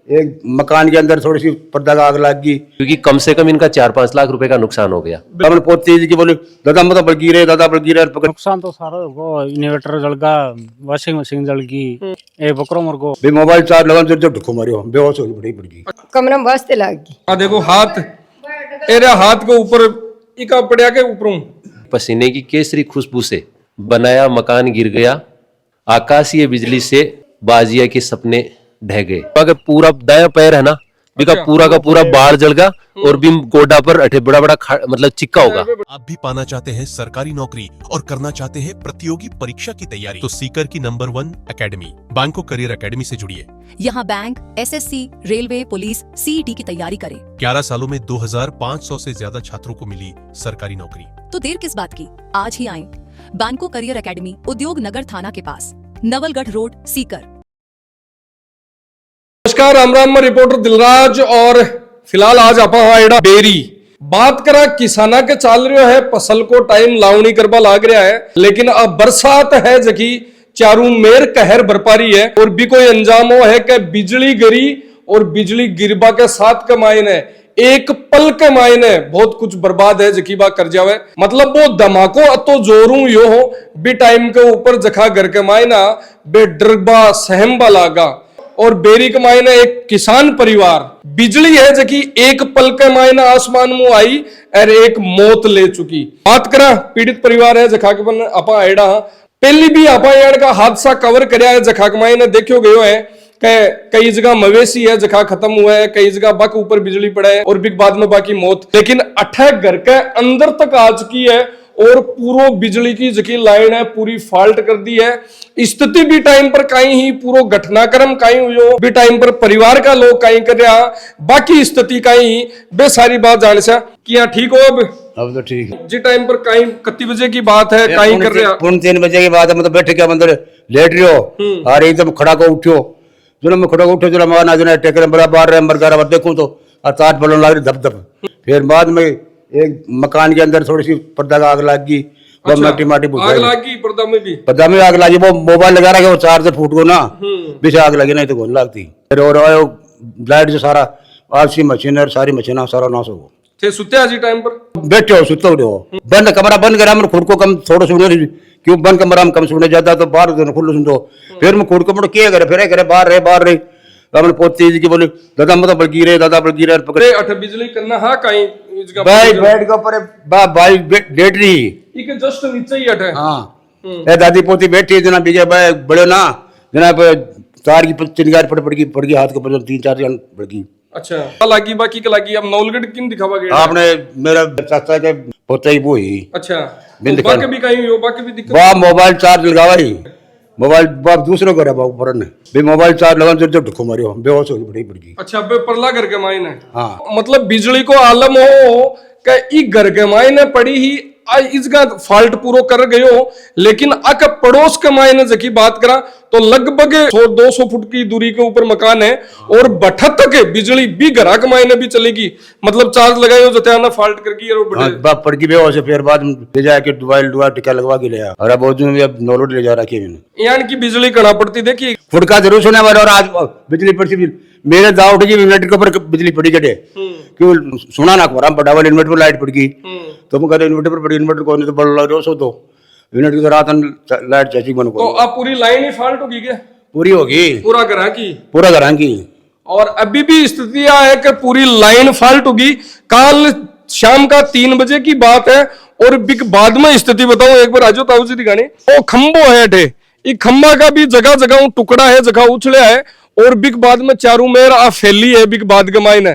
एक मकान के अंदर थोड़ी सी पर्दा का आग लग गई, क्योंकि कम से कम इनका 4-5 लाख रुपए का नुकसान हो गया। हमने पोती जी की बोली दादा मतलब बल्कि रे दादा बल्कि रे नुकसान तो सारा होगा। इन्वर्टर जल गया, वॉशिंग मशीन जल गई, एक बकरो मर गो। भी मोबाइल चार्ज लगा जो ढुको मारियो बेहोश हो गई पड़ गई। कमरा में वास्ते लग गई। देखो हाथ तेरे हाथ के ऊपर इका पड़िया के ऊपरों पसीने की केसरी खुशबू से बनाया मकान गिर गया, आकाशीय बिजली से बाजिया के सपने ढह गए। अगर पूरा दाया पैर है ना बिका पूरा का पूरा बाढ़ जल गया और भी गोडा पर अठे बड़ा बड़ा मतलब चिक्का होगा। आप भी पाना चाहते हैं सरकारी नौकरी और करना चाहते हैं प्रतियोगी परीक्षा की तैयारी, तो सीकर की नंबर 1 एकेडमी बैंको करियर एकेडमी से जुड़िए। यहाँ bank, SSC, railway, police, CET की तैयारी करें। 11 सालों में 2500 से ज्यादा छात्रों को मिली सरकारी नौकरी। तो देर किस बात की, आज ही आएं। बैंको करियर एकेडमी, उद्योग नगर थाना के पास, नवलगढ़ रोड, सीकर। नमस्कार, राम राम। मैं रिपोर्टर दिलराज और फिलहाल आज आप आएड़ा बेरी बात करा किसाना के चाल रहा है। फसल को टाइम लावनी करवा लाग रहा है, लेकिन अब बरसात है जकी चारू मेर कहर बरपारी है और भी कोई अंजाम हो है कि बिजली गिरी और बिजली गिरबा के साथ के मायने एक पल के मायने बहुत कुछ बर्बाद है जकी बात कर जावे। मतलब वो धमाको अतो जोरू यो हो बी टाइम के ऊपर जखा घर के मायना बे डरबा सहमबा लागा। और बेरी के मायने एक किसान परिवार बिजली है जकी एक पल के मायने आसमान में आई और एक मौत ले चुकी। बात करा पीड़ित परिवार है जखा के बन आपा आएड़ा पहली भी आपा यार का हादसा कवर करया है जखा के मायने देखियो गयो है कई जगह मवेशी है जखा खत्म हुआ है, कई जगह बक ऊपर बिजली पड़ा है और बिग बाद में बाकी मौत। लेकिन 8 घर के अंदर तक आ चुकी है और पूरो बिजली की जकी लाइन है पूरी फाल्ट कर दी है। स्थिति भी टाइम पर कहीं ही पूरो घटनाक्रम कहीं हुई भी टाइम पर परिवार का लोग कहीं कर रहा बाकी स्थिति कहीं बे सारी बात जान सा कि यहाँ ठीक हो। अब तो ठीक है। जी टाइम पर कहीं कितने बजे की बात है कहीं कर रहा 3 बजे की बात है। मतलब बैठे क्या अंदर लेट रही हो और एकदम खड़ा को उठो जो मैं खड़ा को उठो जो मैं ना टेकर बड़ा बार रहे मर गया देखूं तो तार बलन लग रही धप धप। फिर बाद में एक मकान के अंदर थोड़ी सी पर्दा का आग लग गई। अच्छा, माटी माटी आग लगी पर्दा में आग लगी। वो मोबाइल लगा रहा वो चार्जर फूट गो ना पीछे आग लगी नहीं तो कौन लगती। फिर और लाइट जो सारा आलसी मशीन और सारी मशीन सारा नाश हो थे सुते आज टाइम पर बैठे हो सुते हो बंद कमरा बंद करा मैं खुद को कम थोड़ा सुने क्यों बंद कमरा में कम सुने जाता तो बाहर खुद सुन दो। फिर मैं खुद को मुड़ किया करे फिर करे बाहर रहे हमने पोती जी की बोली दादा मतलब बल्कि रे दादा बल्कि रे पकड़े अठ बिजली करना हाँ कहीं भाई बेड के ऊपर भाई लेट रही इके जस्ट नीचे ही अठे। हाँ ए दादी पोती बैठी जना बीजे भाई बड़े ना जना तार की चिंगार पड़ गई हाथ के ऊपर 3-4 जन पड़ गई। अच्छा लगी बाकी के लगी अब नौलगढ़ किन दिखावा गया आपने मेरा चाचा के पोता ही वो ही। अच्छा बाकी भी कहीं हो बाकी भी दिक्कत बा मोबाइल चार्ज लगावा ही मोबाइल बाप दूसरे को रहा बाबू ने भी मोबाइल चार्ज लगा जो ढुको मारियो बेहोश हो गई पड़ गई। अच्छा बे परला घर के मायने हाँ मतलब बिजली को आलम हो कि ई घर के मायने पड़ी ही इसका फॉल्ट पूरा कर गयो। लेकिन अक पड़ोस के मायने जकी बात करा तो लगभग 100-200 फुट की दूरी के ऊपर मकान है और बठत तक बिजली भी घरा के मायने भी चलेगी। मतलब चार्ज लगायो जते ना फॉल्ट करगी और बाप पड़ गई बेहोश। फिर बाद में ले जाके दुआ टिका लगवा के ले आया और अब अब नौलोड ले जा रखी मैंने यानी की बिजली कड़ा पड़ती देखी फुटका जरूर सुना वाले। और आज बिजली पड़ती मेरे दाव उठी इन्वर्टर के ऊपर बिजली पड़ी कटे क्यों सुना ना कोरा बड़ा वाले इन्वर्टर पर लाइट पड़ गई तो मैं कहते इन्वर्टर पर पड़ी इन्वर्टर को नहीं तो बड़ा लग रहा तो इन्वर्टर की रात लाइट चाची बन तो अब पूरी लाइन ही फॉल्ट होगी क्या? पूरी होगी पूरा घरा की और अभी भी स्थिति है कि पूरी लाइन फॉल्ट होगी। काल शाम का 3 बजे की बात है और बिक बाद में स्थिति बताऊं एक बार आजो ताऊ जी दिखाने वो खंबो है अठे ये खंबा का भी जगह जगह टुकड़ा है जगह उछलिया है और बिग बाद में चारू मेर आ फैली है बिग बाद के मायने।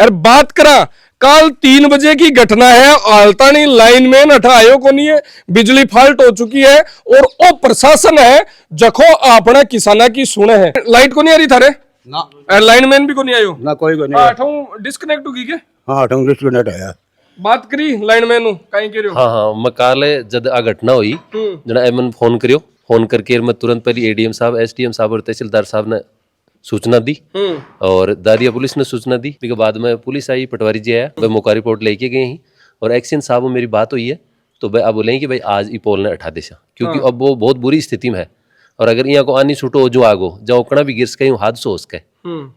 और बात करा काल 3 बजे की घटना है आलतानी लाइन में नठा आयो को नहीं है बिजली फॉल्ट हो चुकी है और ओ प्रशासन है जखो अपना किसाना की सुने है लाइट को नहीं आ रही थारे ना लाइन मैन भी को नहीं आयो ना कोई को नहीं आठों डिस्कनेक्ट होगी के हां आठों डिस्कनेक्ट आया बात करी लाइन मैन काई कह रहे हो। हां मैं काले जद आ घटना हुई जना एमन फोन करके मैं तुरंत पहले एडीएम साहब एसडीएम साहब और तहसीलदार साहब ने सूचना दी और दादिया पुलिस ने सूचना दी। उसके बाद में पुलिस आई पटवारी जी आया वह मौका रिपोर्ट लेके गए ही और एक्शन साहब मेरी बात हुई है तो भाई अब बोले कि भाई आज ई पोल ने हटा देशा क्योंकि अब वो बहुत बुरी स्थिति में है। और अगर यहाँ को आनी छूटो जो आगो जो उकड़ा भी गिर सके हादसो हो सके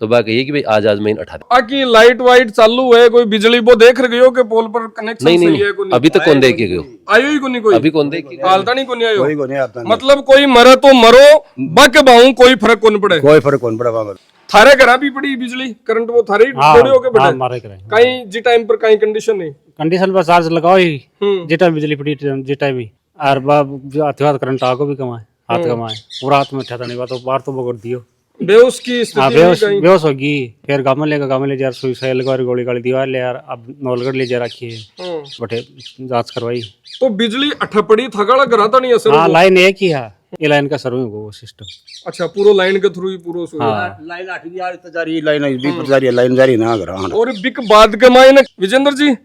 तो बात ये कि भाई आज मैं उठा दे। आकी लाइट वाइट चालू है, कोई बिजली वो देख रहे हो कि पोल पर कनेक्शन नहीं सही नहीं है कोई अभी तक कौन देख के गयो, आयो ही कोई अभी कौन देख के हालता नहीं कोई आयो कोई को नहीं आता, मतलब कोई मरे तो मरो बाके बाहू कोई फर्क कौन पड़े। कोई फर्क कौन पड़ा वहाँ। थारे घरा भी पड़ी बिजली करंट वो थारे हाँ, थोड़ी होके हाँ, पड़े मारे करे कहीं जी टाइम पर कहीं कंडीशन नहीं कंडीशन पर चार्ज लगाओ ही जिटा बिजली पड़ी जिटा भी और बात करंट आगो भी कमाए हाथ कमाए पूरा हाथ में उठा नहीं बात बाहर तो बगड़ दियो बेहोश की हाँ स्थिति में कहीं बेहोश होगी फिर गाँव में ले यार सुई साई लगवा गोली गाली दीवार ले यार अब नौलगढ़ ले जा रखी है बटे जांच करवाई तो बिजली अठपड़ी थकाड़ा कराता नहीं असर हाँ लाइन एक ही है ये लाइन का सर्वे वो सिस्टम। अच्छा पूरा लाइन के थ्रू ही पूरा लाइन आठी यार तो जारी लाइन भी जारी लाइन जारी ना करा। और बिक बाद के मायने विजेंद्र जी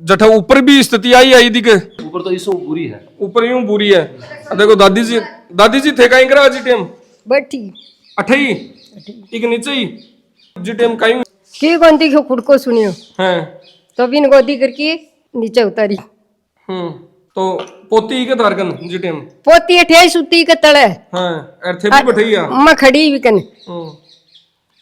जठा ऊपर भी स्थिति आई दिखे ऊपर तो इसो बुरी है, ऊपर यूं बुरी है। देखो दादी जी थे कहीं करा जी टेम बैठी अठई एक नीचे ही जी टेम कहीं की गोदी को खुद को सुनियो हैं तो बिन गोदी करके नीचे उतारी तो पोती के तारकन जी टेम पोती अठे सुती के तले हां अर्थे भी बैठैया मैं खड़ी भी कन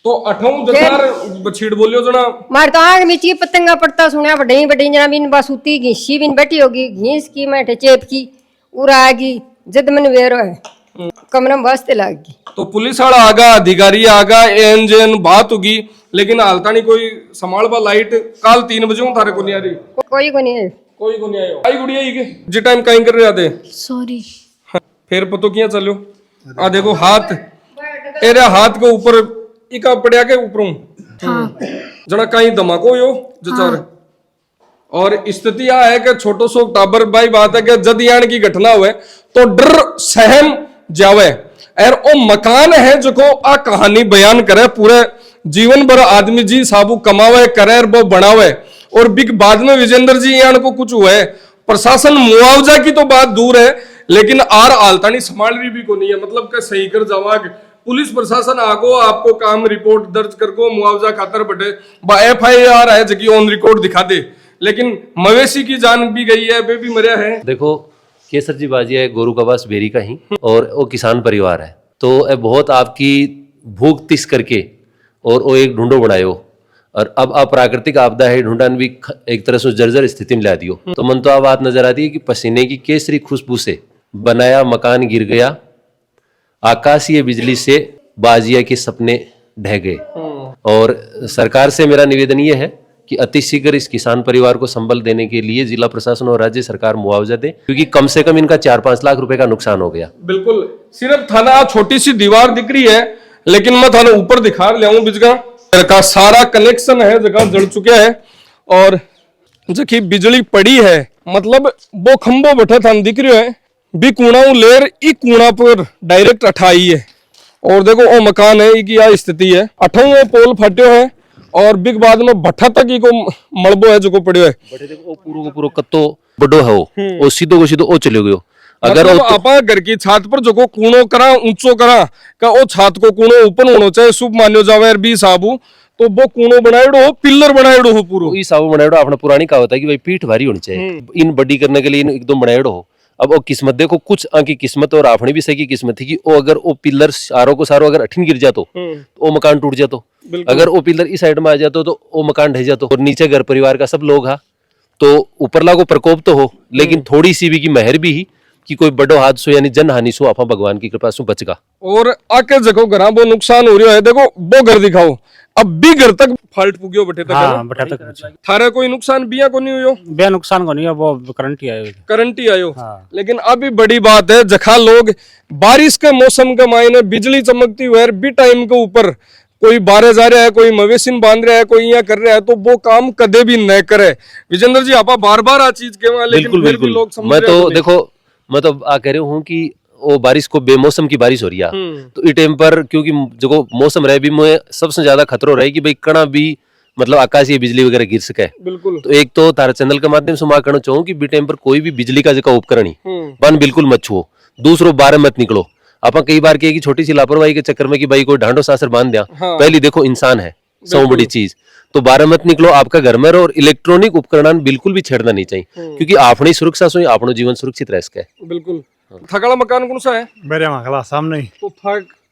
तो अठों जतार बछीड़ बोलियो जना मार तो आग मिची पतंगा पड़ता सुनया बड़ई बड़ई जना बिन बासुती घीसी बिन बैठी होगी घीस की मैं चेप की उरा आगी जद मन वेरो है कमरम वास्ते लागी तो पुलिस वाला आगा अधिकारी आगा एनजेन बात होगी लेकिन हालता नहीं कोई संभाल बा लाइट काल 3 बजे थारे को नहीं आ रही कोई को नहीं है कोई को नहीं आयो आई गुड़िया ही के जी टाइम कहीं कर रहे आते सॉरी फिर पतो किया चलो आ देखो हाथ एरे हाथ के ऊपर इका पड़िया के ऊपरों जना कहीं धमाको यो जचार और स्थिति यह है कि छोटो सो टाबर भाई बात है कि जद यान की घटना हुए तो डर सहम जावे और ओ मकान है जो को आ कहानी बयान करे पूरे जीवन भर आदमी जी साबू कमावे करे वो बनावे और बिग बाद में विजेंद्र जी यान को कुछ हुआ है प्रशासन मुआवजा की तो बात दूर है लेकिन आर आलतानी संभाल रही भी को नहीं है मतलब कि सही कर जावाग पुलिस प्रशासन आगो आपको काम रिपोर्ट दर्ज करको मुआवजा खातर बटे FIR है जबकि ऑन रिकॉर्ड दिखा दे लेकिन मवेशी की जान भी गई है वे भी मरिया है। देखो केसर जी बाजिया है गोरू कबास बेरी का ही और वो किसान परिवार है तो ये बहुत आपकी भूख तिस करके और वो एक ढूंढो बनायो और अब अप्राकृतिक आपदा है ढूंढान भी एक तरह से जर्जर स्थिति में ला दियो तो मन तो बात नजर आती है कि पसीने की केसरी खुशबू से बनाया मकान गिर गया, आकाशीय बिजली से बाजिया के सपने ढह गए। और सरकार से मेरा निवेदन ये है कि अतिशीघ्र इस किसान परिवार को संबल देने के लिए जिला प्रशासन और राज्य सरकार मुआवजा दे क्योंकि कम से कम इनका 4-5 लाख रुपए का नुकसान हो गया। बिल्कुल सिर्फ थाना छोटी सी दीवार दिख रही है लेकिन मैं थाना ऊपर दिखा लिया बिजगा का सारा कनेक्शन है जगह जड़ चुका है और जबकि बिजली पड़ी है मतलब वो खंबो बैठा था दिख रही है भी कूणा लेर ई कूणा पर डायरेक्ट अठाई है और देखो वो मकान है की यह स्थिति है अठों पोल फटो है और बिग बाद में भट्ठा तक ही को मलबो है जो को पड़ियो है बटे देखो पूरो को कत्तो बड़ो है वो सीधो को सीधो ओ चले गयो अगर मतलब आपा घर की छत पर जो को कूणो करा ऊंचो करा का ओ छत को कूणो ऊपर होनो चाहे शुभ मान्यो जावे बी साबू तो वो कूणो बनाएड़ो हो पिलर बनाएड़ो हो पूरो ई साबू बनाएड़ो अपना पुरानी कहावत है कि भाई पीठ भारी होनी चाहिए इन बड़ी करने के लिए इन एकदम बनाएड़ो हो। अब वो किस्मत देखो कुछ आंकी किस्मत और आपने भी सही की किस्मत थी कि वो अगर वो पिलर सारों को सारो अगर अठिन गिर जातो तो वो मकान टूट जातो अगर वो पिलर इस साइड में आ जातो तो वो मकान ढह जातो और नीचे घर परिवार का सब लोग हा तो ऊपरला को प्रकोप तो हो लेकिन थोड़ी सी भी की मेहर भी ही कि कोई बड़ो हादसो यानी जन हानि सो आपा भगवान की कृपा से बचगा। और आके देखो घर वो नुकसान हो रहा है देखो वो घर दिखाओ अब भी घर तक फाल्ट पुगियो बटे तक हाँ बटा तक थारा कोई नुकसान बिया को नहीं हुयो बे नुकसान को नहीं है वो करंट ही आयो लेकिन अभी बड़ी बात है जखा लोग बारिश के मौसम के मायने बिजली चमकती हुई भी टाइम के ऊपर कोई बारे जा रहा है कोई मवेशी बांध रहा है कोई यहाँ कर रहा है तो वो काम कदे भी न करे। विजेंद्र जी आप बार बार आ चीज के लेकिन फिर भी लोग समझ मैं तो देखो मैं तो आ कह रहा हूँ कि वो बारिश को बेमौसम की बारिश हो रही है तो इस टाइम पर क्योंकि जो मौसम रहे भी में सबसे ज्यादा खतरो रहे कि भाई कणा भी मतलब आकाशीय बिजली वगैरह गिर सके। बिल्कुल तो एक तो तारा चैनल के माध्यम से मैं कहना चाहूँ कि बी टाइम पर कोई भी बिजली का जगह उपकरण ही बन बिल्कुल मत छुओ। दूसरो बारे मत निकलो। आप कई बार कहे कि छोटी सी लापरवाही के चक्कर में कि भाई कोई ढांडो सासर बांध दिया पहली देखो इंसान है सौ बड़ी चीज तो बारह मत निकलो आपका घर में रहो और इलेक्ट्रॉनिक उपकरण बिल्कुल भी छेड़ना नहीं चाहिए क्योंकि आपने सुरक्षा से आपनो जीवन सुरक्षित रह सके। बिल्कुल थकाला मकान कौन सा है? मेरे मखला सामने ही तो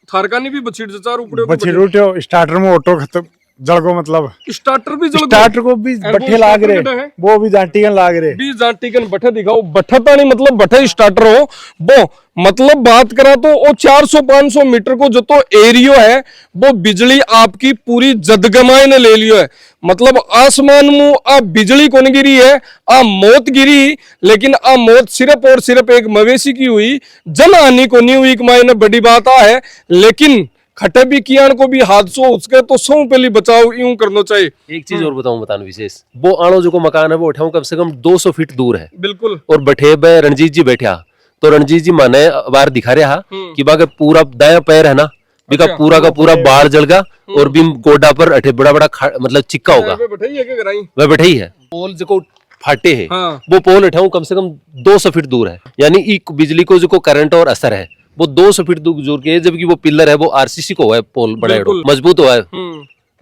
थारकानी भी बछीड़ चार ऊपर बच्ची रोटियो स्टार्टर में ऑटो खत्म जल को मतलब स्टार्टर भी जल स्टार्टर को भी बट्ठे लाग रहे वो भी जाटीकन लाग रहे भी जाटीकन बट्ठे दिखाओ बट्ठा तो नहीं मतलब बट्ठे स्टार्टर हो वो मतलब बात करा तो वो 400-500 मीटर को जो तो एरियो है वो बिजली आपकी पूरी जदगमाई ने ले लियो है। मतलब आसमान में आ बिजली कौन गिरी है आ मौत गिरी, लेकिन आ मौत सिर्फ और सिर्फ एक मवेशी की हुई, जन हानि को नहीं हुई। मायने बड़ी बात आ है, लेकिन खटे भी कियान को भी हादसों उसके तो सौ पहली बचाव यूं करना चाहिए। एक चीज और बताऊं बतान विशेष, वो आणो जो को मकान है वो उठाऊं कम से कम 200 फीट दूर है बिल्कुल। और बैठे बे रणजीत जी बैठा तो रणजीत जी माने बार दिखा रहा कि बाके पूरा दाया पैर है ना बिका पूरा का पूरा बाढ़ जलगा और भी गोडा पर अठे बड़ा बड़ा मतलब चिक्का होगा वह बैठे ही है। पोल जो फाटे है वो पोल उठाऊं कम से कम 200 फीट दूर है, यानी एक बिजली को जो करंट और असर है वो 200 फीट दूर के, जबकि वो पिलर है वो आरसीसी को है, पोल बड़ा मजबूत हुआ है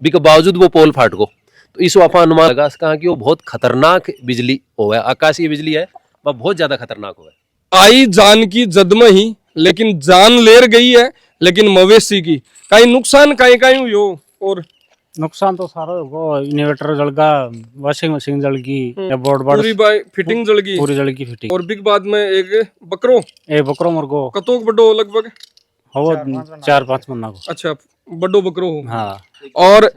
बिका बावजूद वो पोल फाट को। तो इस आप अनुमान लगा कहा कि वो बहुत खतरनाक बिजली हुआ है, आकाशीय बिजली है, वह बहुत ज्यादा खतरनाक हुआ है। आई जान की जद में ही, लेकिन जान लेर गई है, लेकिन मवेशी की कहीं नुकसान कहीं कहीं हुई हो। और नुकसान तो सारा होगा, इन्वर्टर जल गया, वॉशिंग मशीन जल गई, बोर्ड पूरी फिटिंग जल गई, पूरी जल गई फिटिंग। और बिग बाद में एक बकरो मुर्गो कतोक बड़ो लगभग हो 4-5 महीना को। अच्छा बड़ो बकरो हो। हाँ। और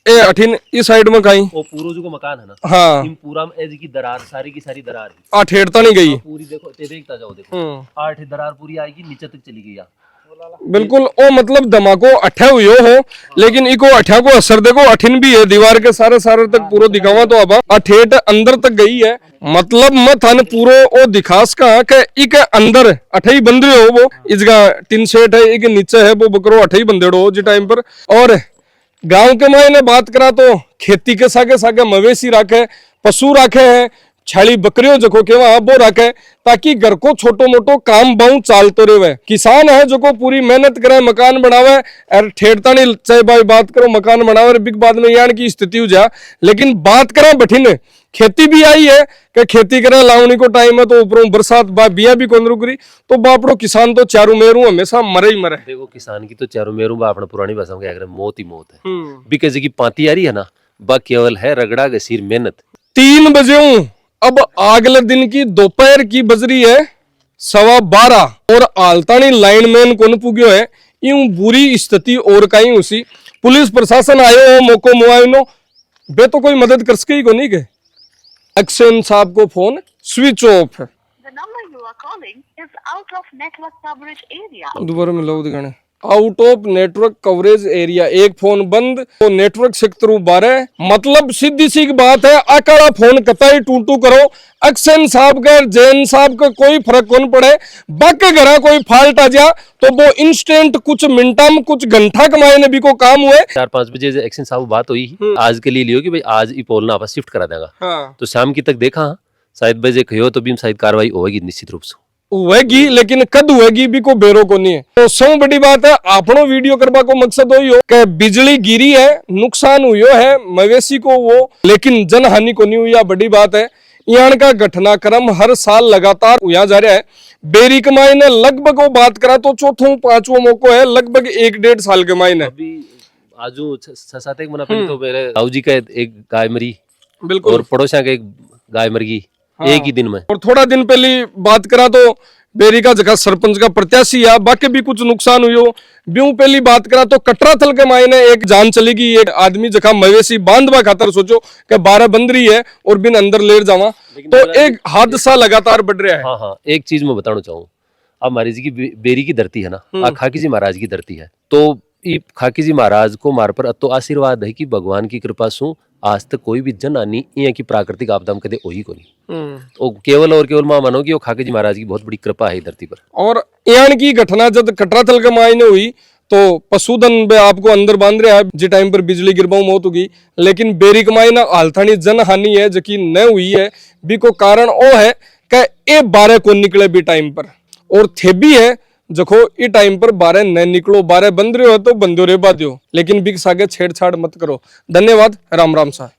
ए अठिन इस साइड में कहीं वो पूरा जो मकान है ना, हाँ इन पूरा में एज की दरार सारी की सारी दरार है, आ ठेड़ता नहीं गई पूरी देखो देखता जाओ देखो 8 दरार पूरी आएगी नीचे तक चली गई। बिल्कुल ओ मतलब धमाको अठा हुई हो, लेकिन इको अठा को असर देखो अठिन भी है, दीवार के सारे तक पूरा दिखावा तो अब अठेठ अंदर तक गई है। मतलब मत हन पूरो ओ दिखास का के इके अंदर अठे ही बंद रहे हो, वो इसका टिन सेट है, इके नीचे है वो बकरो अठे ही बंदेड़ो हो जी टाइम पर। और गांव के मायने बात करा तो खेती के सागे मवेशी राखे, पशु राखे है, छाली बकरियों जको केवा वो रखे, ताकि घर को छोटो मोटो काम बाऊ चालतो रहे। किसान है जो को पूरी मेहनत करे, मकान बनावे और ठेठता नहीं चाहे भाई बात करो मकान बनावे बिग बाद में यान की स्थिति हो जा। लेकिन बात करें बठिन खेती भी आई है कि खेती करे लावनी को टाइम है तो ऊपरों बरसात बिया भी कौन रुक रही, तो बापड़ो किसान तो चारू मेरू हमेशा मरे ही मरे। देखो किसान की तो चारू मेरू अपना पुरानी भाषा में क्या मौत ही मौत है, बिकॉज की पाती आ रही है ना बा केवल है रगड़ा गसीर मेहनत। 3 बजे अब अगले दिन की दोपहर की बजरी है 12:15 और आलतानी लाइनमैन कौन पुग्यो है, यूं बुरी स्थिति और कहीं उसी पुलिस प्रशासन आयो हो मौको मुआयनो बे तो कोई मदद कर सके ही को नहीं के। एक्शन साहब को फोन स्विच ऑफ है। दोबारा मिलाओ दिखाने out of network coverage area, एक फोन बंद तो नेटवर्क सेक्टर 12। मतलब सीधी सी बात है, अकाला फोन कतई टूटू करो, एक्शन साहब का जैन साहब का कोई फर्क कौन पड़े, बाकी घर कोई फॉल्ट आ जा तो वो इंस्टेंट कुछ मिनटा में कुछ घंटा कमाए ने भी को काम हुए। 4-5 बजे एक्शन साहब बात हुई आज के लिए लियो कि भाई आज ही पोल ना आप शिफ्ट करा देगा। हाँ। तो शाम की तक देखा शायद बजे कहो तो भी शायद कार्रवाई होगी निश्चित रूप से होगी, लेकिन कद होगी भी को बेरो को नहीं है। तो सब बड़ी बात है, आपनो वीडियो करवा को मकसद हो कि बिजली गिरी है, नुकसान हुआ है मवेशी को वो, लेकिन जन हानि को नहीं हुई, बड़ी बात है। यहाँ का घटनाक्रम हर साल लगातार हुआ जा रहा है। बेरी के मायने लगभग वो बात करा तो 4-5वां मौको है, लगभग 1-1.5 साल के मायने। अभी आजू 6-7 महीना पहले तो मेरे ताऊ जी का एक गाय मरी, बिल्कुल, और पड़ोसिया का एक गाय मर गई एक ही दिन में। और थोड़ा दिन पहले बात करा तो बेरी का जगह सरपंच का प्रत्याशी है, बाकी भी कुछ नुकसान हुई हो। ब्यूं पहली बात करा तो कटराथल के मायने एक जान चली गई, एक आदमी जगह मवेशी बांधवा खातर सोचो कि 12 बंद रही है और बिन अंदर लेर जावा, तो एक हादसा लगातार बढ़ रहा है। हाँ हाँ, एक चीज मैं बताना चाहूँ, अब हमारी जी की बेरी की धरती है ना, खाकी जी महाराज की धरती है, तो खाकी जी महाराज को मार पर तो आशीर्वाद है कि भगवान की कृपा सु आज तक कोई भी जन हानि यहाँ की प्राकृतिक आपदा में कदे वही को नहीं, तो केवल और केवल मां मानो कि वो खाकी जी महाराज की बहुत बड़ी कृपा है धरती पर। और यहाँ की घटना जब कटराथल के मायने हुई तो पशुधन बे आपको अंदर बांध रहा है, जिस टाइम पर बिजली गिरबाऊ मौत होगी, लेकिन बेरी के मायने हालथानी जन हानि है जबकि न हुई है भी को कारण वो है कि ए 12 को निकले भी टाइम पर, और थे भी है जखो ई टाइम पर 12 न निकलो, 12 बंद रहे हो तो बंदो रे बाध्यो, लेकिन बिग सागे छेड़छाड़ मत करो। धन्यवाद, राम राम साहब।